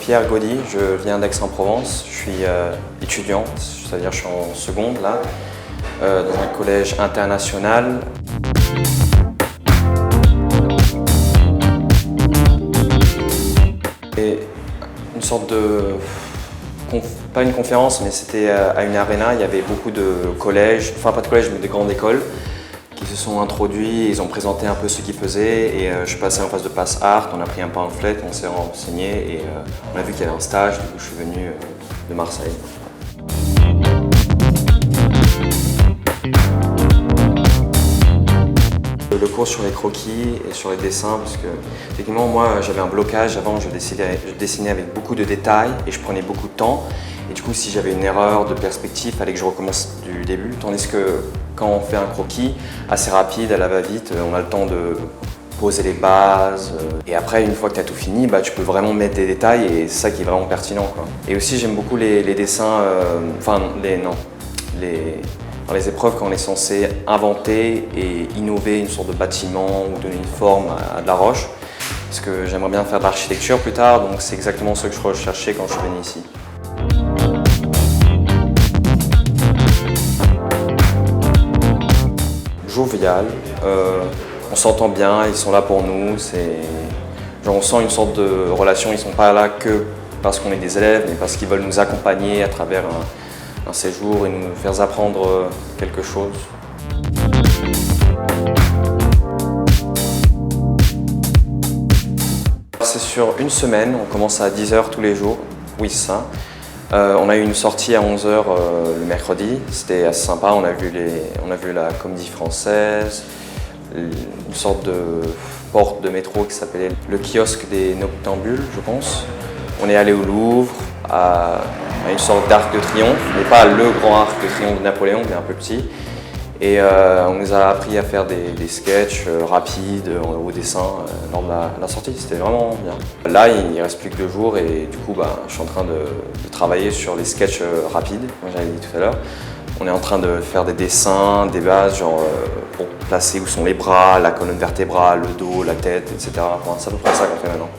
Pierre Gaudy, je viens d'Aix-en-Provence, je suis étudiante, c'est-à-dire je suis en seconde là, dans un collège international. Et une sorte de, pas une conférence, mais c'était à une arena, il y avait beaucoup de collèges, enfin pas de collèges, mais de grandes écoles qui se sont introduits, ils ont présenté un peu ce qu'ils faisaient et je suis passé en face de Pass Art, on a pris un pamphlet, on s'est renseigné et on a vu qu'il y avait un stage, du coup je suis venu de Marseille. Le cours sur les croquis et sur les dessins, parce que techniquement moi j'avais un blocage, avant je dessinais avec beaucoup de détails et je prenais beaucoup de temps. Et du coup si j'avais une erreur de perspective, il fallait que je recommence du début. Tandis que quand on fait un croquis assez rapide, à la va-vite, on a le temps de poser les bases. Et après une fois que tu as tout fini, tu peux vraiment mettre des détails et c'est ça qui est vraiment pertinent, quoi. Et aussi j'aime beaucoup les dessins, dans les épreuves, quand on est censé inventer et innover une sorte de bâtiment ou donner une forme à de la roche, parce que j'aimerais bien faire de l'architecture plus tard, donc c'est exactement ce que je recherchais quand je suis venu ici. Jovial, on s'entend bien, ils sont là pour nous, genre on sent une sorte de relation, ils ne sont pas là que parce qu'on est des élèves, mais parce qu'ils veulent nous accompagner à travers un séjour et nous faire apprendre quelque chose. C'est sur une semaine, on commence à 10 h tous les jours, oui c'est ça. On a eu une sortie à 11 h le mercredi, c'était assez sympa, on a vu la Comédie Française, une sorte de porte de métro qui s'appelait le kiosque des Noctambules, je pense. On est allé au Louvre, à une sorte d'arc de triomphe, mais pas le grand arc de triomphe de Napoléon, mais un peu petit. Et on nous a appris à faire des sketchs rapides au dessin lors de la sortie, c'était vraiment bien. Là, il ne reste plus que 2 jours et du coup, je suis en train de travailler sur les sketchs rapides, comme j'avais dit tout à l'heure. On est en train de faire des dessins, des bases, genre pour placer où sont les bras, la colonne vertébrale, le dos, la tête, etc. Enfin, c'est à peu près ça qu'on fait maintenant.